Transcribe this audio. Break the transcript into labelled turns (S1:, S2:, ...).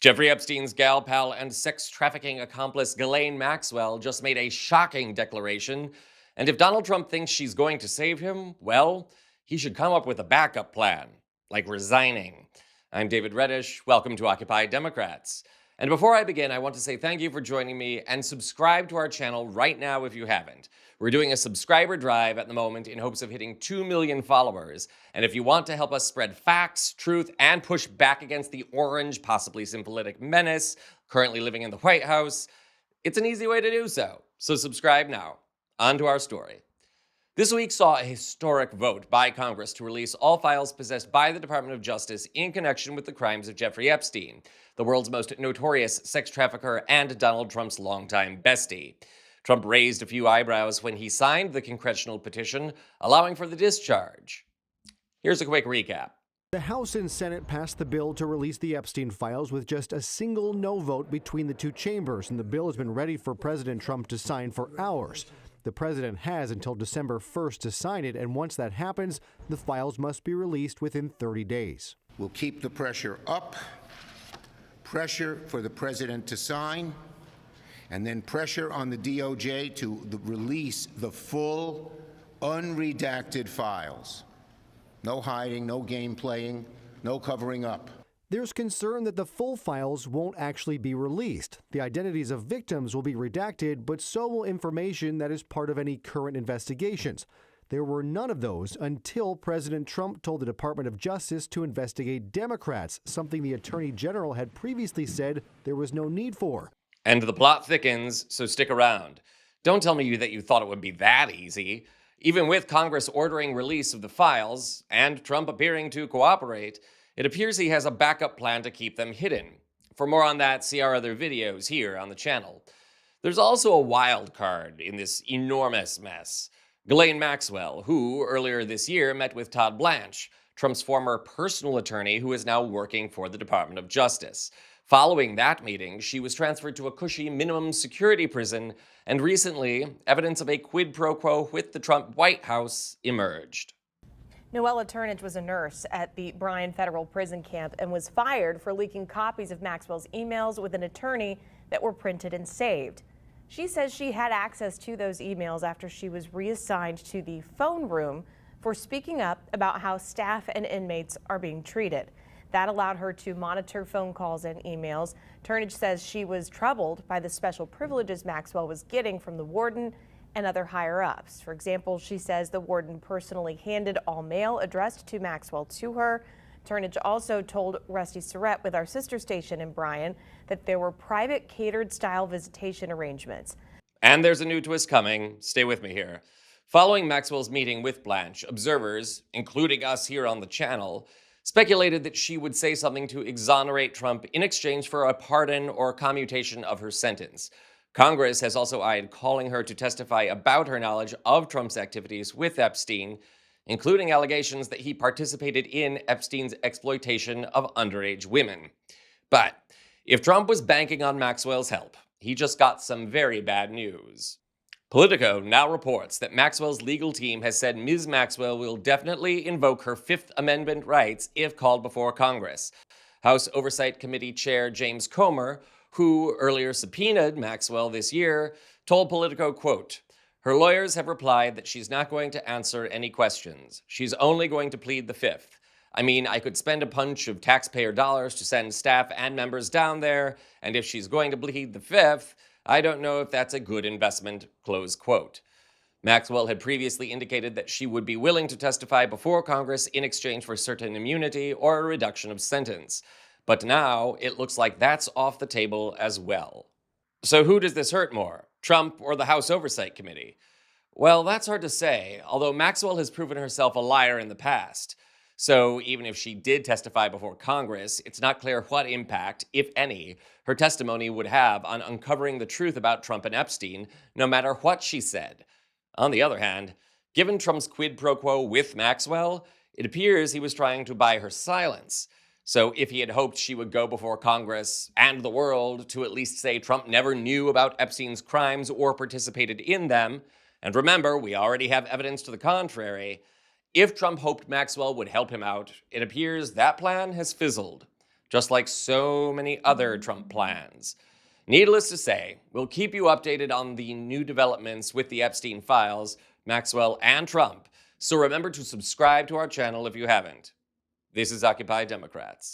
S1: Jeffrey Epstein's gal pal and sex trafficking accomplice Ghislaine Maxwell just made a shocking declaration. And if Donald Trump thinks she's going to save him, well, he should come up with a backup plan, like resigning. I'm David Reddish. Welcome to Occupy Democrats. And before I begin, I want to say thank you for joining me and subscribe to our channel right now if you haven't. We're doing a subscriber drive at the moment in hopes of hitting 2 million followers. And if you want to help us spread facts, truth, and push back against the orange, possibly syphilitic menace currently living in the White House, it's an easy way to do so. So subscribe now. On to our story. This week saw a historic vote by Congress to release all files possessed by the Department of Justice in connection with the crimes of Jeffrey Epstein, the world's most notorious sex trafficker and Donald Trump's longtime bestie. Trump raised a few eyebrows when he signed the congressional petition allowing for the discharge. Here's a quick recap.
S2: The House and Senate passed the bill to release the Epstein files with just a single no vote between the two chambers, and the bill has been ready for President Trump to sign for hours. The president has until December 1st to sign it, and once that happens, the files must be released within 30 days.
S3: We'll keep the pressure up, pressure for the president to sign, and then pressure on the DOJ to release the full, unredacted files. No hiding, no game playing, no covering up.
S2: There's concern that the full files won't actually be released. The identities of victims will be redacted, but so will information that is part of any current investigations. There were none of those until President Trump told the Department of Justice to investigate Democrats, something the Attorney General had previously said there was no need for.
S1: And the plot thickens, so stick around. Don't tell me that you thought it would be that easy. Even with Congress ordering release of the files, and Trump appearing to cooperate, it appears he has a backup plan to keep them hidden. For more on that, see our other videos here on the channel. There's also a wild card in this enormous mess. Ghislaine Maxwell, who earlier this year met with Todd Blanche, Trump's former personal attorney who is now working for the Department of Justice. Following that meeting, she was transferred to a cushy minimum security prison, and recently, evidence of a quid pro quo with the Trump White House emerged.
S4: Noella Turnage was a nurse at the Bryan Federal Prison Camp and was fired for leaking copies of Maxwell's emails with an attorney that were printed and saved. She says she had access to those emails after she was reassigned to the phone room for speaking up about how staff and inmates are being treated. That allowed her to monitor phone calls and emails. Turnage says she was troubled by the special privileges Maxwell was getting from the warden and other higher-ups. For example, she says the warden personally handed all mail addressed to Maxwell to her. Turnage also told Rusty Surrett with our sister station in Bryan that there were private catered-style visitation arrangements.
S1: And there's a new twist coming. Stay with me here. Following Maxwell's meeting with Blanche, observers, including us here on the channel, speculated that she would say something to exonerate Trump in exchange for a pardon or commutation of her sentence. Congress has also eyed calling her to testify about her knowledge of Trump's activities with Epstein, including allegations that he participated in Epstein's exploitation of underage women. But if Trump was banking on Maxwell's help, he just got some very bad news. Politico now reports that Maxwell's legal team has said Ms. Maxwell will definitely invoke her Fifth Amendment rights if called before Congress. House Oversight Committee Chair James Comer, who earlier subpoenaed Maxwell this year, told Politico, quote, "Her lawyers have replied that she's not going to answer any questions. She's only going to plead the Fifth. I mean, I could spend a bunch of taxpayer dollars to send staff and members down there, and if she's going to plead the Fifth, I don't know if that's a good investment," close quote. Maxwell had previously indicated that she would be willing to testify before Congress in exchange for certain immunity or a reduction of sentence. But now it looks like that's off the table as well. So who does this hurt more, Trump or the House Oversight Committee? Well, that's hard to say, although Maxwell has proven herself a liar in the past. So even if she did testify before Congress, it's not clear what impact, if any, her testimony would have on uncovering the truth about Trump and Epstein, no matter what she said. On the other hand, given Trump's quid pro quo with Maxwell, it appears he was trying to buy her silence. So if he had hoped she would go before Congress and the world to at least say Trump never knew about Epstein's crimes or participated in them, and remember, we already have evidence to the contrary, if Trump hoped Maxwell would help him out, it appears that plan has fizzled. just like so many other Trump plans. Needless to say, we'll keep you updated on the new developments with the Epstein files, Maxwell, and Trump, so remember to subscribe to our channel if you haven't. This is Occupy Democrats.